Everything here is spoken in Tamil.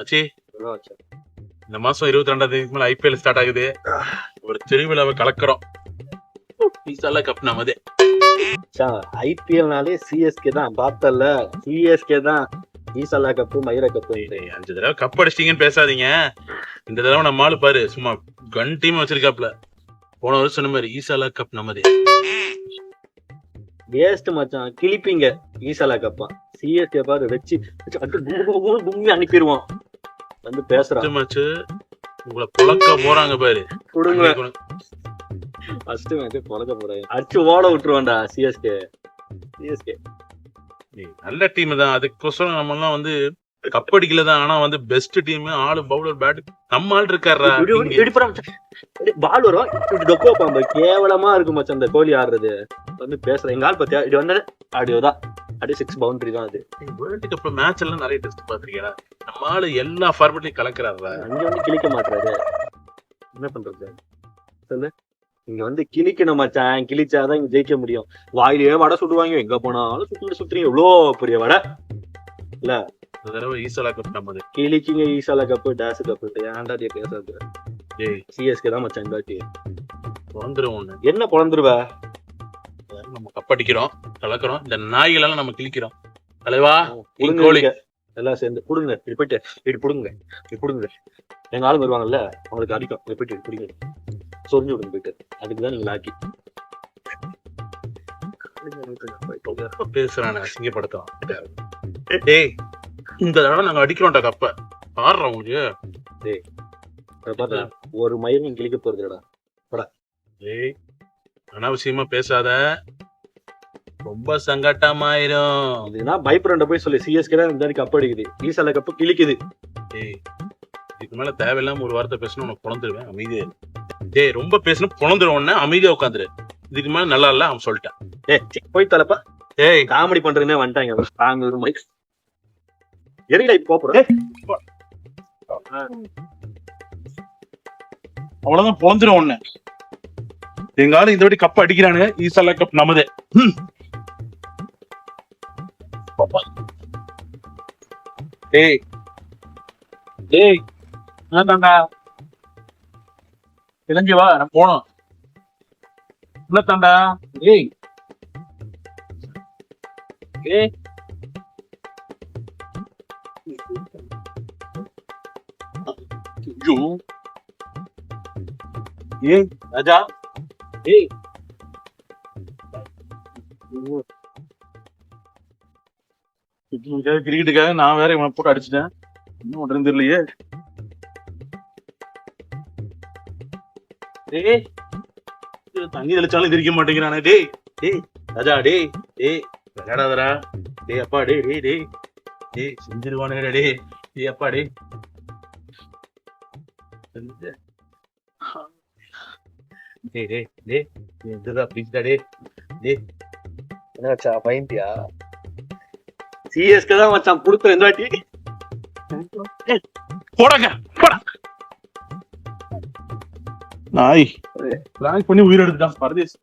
மச்சி இந்த மாசம் 22ஆம் தேதிக்கு மேல ஐபிஎல் ஸ்டார்ட் ஆகுது. ஒரு திருவிழாவை கலக்குறோம். ஈசாலா கப் நமதே. ஐபிஎல்னாலே சிஎஸ்கே தான். பார்த்தல சிஎஸ்கே தான். ஈசாலா கப்பு மயிர கப்பு 5 தடவை கப் அடிச்சிட்டீங்கன்னு பேசாதீங்க. இந்த தடவை நம்ம ஆளு பாரு சும்மா கன் டீம் வச்சிருக்காப்ல. போன வருஷம் சொன்ன மாதிரி ஈசாலா கப் நமதே. வேஸ்ட் மச்சான், கிளிப்பிங்க ஈசாலா கப்பா. சிஎஸ்கே பாரு வச்சு அனுப்பிடுவான். வந்து பேசுறான் மச்சு, உங்களை புழக்க போறாங்க பாரு. கொடுங்க ஃபர்ஸ்ட் மேட்ச் பொழக்க போறாங்க. அடிச்சு ஓட விட்டுருவான்டா சிஎஸ்கே. நல்ல டீம் தான். அதுக்கோசரம் நம்ம எல்லாம் வந்து கப் அடிக்கலதான். ஆனா வந்து பெஸ்ட் டீம். ஆளு பவுலர் பேட் நம்ம ஆள் இருக்காரா. பால் வரும் டொக்கோ பாம்பு கேவலமா இருக்கு மச்சான் அந்த கோலி ஆடுறது. வந்து பேசுறேன் எங்க ஆள் பத்தியா இது வந்து அப்படியோதான் அப்படியே 6 பவுண்டரி தான். அது வேர்ல்டு கப் மேட்ச் எல்லாம் நிறைய டெஸ்ட் பாத்திருக்கீங்களா? நம்ம ஆளு எல்லா ஃபார்மேட்லயும் கலக்குறாரு. அங்க வந்து கிழிக்க மாட்டாரு. என்ன பண்றது சொல்லு. இங்க வந்து கிழிக்கணும் மச்சான். கிழிச்சாதான் இங்க ஜெயிக்க முடியும். வாயிலேயே வடை சுடுவாங்க. எங்க போனாலும் சுத்துறீங்க. எவ்வளோ பெரிய வடை இல்ல. இந்த தடவை ஈசாலா கப் நமது. கிழிக்கிங்க ஈசாலா கப்பு டேஸ் கப்பு. ஏன்டா பேசுறது. சிஎஸ்கே தான் மச்சான் இந்த வாட்டி பொழந்துரும். ஒண்ணு என்ன பொழந்துருவ. நம்ம கப் அடிக்கிறோம், கலக்குறோம். இந்த நாய்கள் எல்லாம் நம்ம கிழிக்கிறோம். தலைவா எல்லாம் சேர்ந்து புடுங்க. இப்படி போயிட்டு இப்படி புடுங்க. இப்படி புடுங்க. எங்க ஆளுங்க வருவாங்கல்ல அவங்களுக்கு அடிக்கும். இப்படி போயிட்டு பிடிங்க சொரிஞ்சு விடுங்க போயிட்டு. அதுக்குதான் நீங்க லாக்கி பேசுறானே அசிங்கப்படுத்தும். டேய் இந்த தடவை நாங்க அடிக்கிறோம்டா கப்ப. ஆடுறோம் உங்களுக்கு. ஒரு மயிரும் கிழிக்க போறதுடா. ஏய் அனாவசியமா பேசாத. ரொம்ப சங்கட்டமாயிரும். இதுனா பைப்ரண்ட போய் சொல்லி சிஎஸ்கே தான் இந்த கப் அடிக்குது. ஈசாலா கப்பு கிழிக்குது. ஏய் இதுக்கு மேல தேவையில்லாம ஒரு வார்த்தை பேசணும் உனக்கு பொழந்துருவேன். அமைதியா. டேய் ரொம்ப பேசணும் பொழந்துருவோன்னு அமைதியா உட்காந்துரு. இதுக்கு மேல நல்லா இல்ல அவன் சொல்லிட்டான். போய் தலப்பா. ஏய் காமெடி பண்றதுன்னே வந்துட்டாங்க. தாங்க ஒரு மைக் எரிடா இப்ப போறேன். அவ்வளவுதான் பொழந்துரும் ஒண்ணு. எங்க ஆளு இந்த வாட்டி கப் அடிக்கிறானுங்க. ஈசாலா கப் நமதே. ஏய் ஏய் என்னதாண்டா இளஞ்சி வா நம்ம போனோம். என்னத்தாண்டா. ஏய் ஏய் ஏய் ராஜா. ஏய் கிரிக்கெட்டுக்காக நான் வேற இவனை போட்டு அடிச்சுட்டேன். இன்னும் ஒன்றும் தெரியலையே. டேய் தண்ணி தெளிச்சாலும் திரிக்க மாட்டேங்கிறானே. டேய் டேய் ராஜா. டேய் டேய் விளையாடாதரா. டேய் அப்பா. டேய் டேய் டேய் டேய் செஞ்சிருவானுடா. டேய் டேய் அப்பா. டேய் டேய் டேய் டேய் எதுடா ப்ளீஸ்டா. டேய் டேய் என்னாச்சா பயந்தியா. சிஎஸ்கே தான் மச்சான் புடுத்த இந்த வாட்டி. போடாங்க போடா. நாய் பிளான் பண்ணி உயிர் எடுத்துட்டான் பரதேஷ்.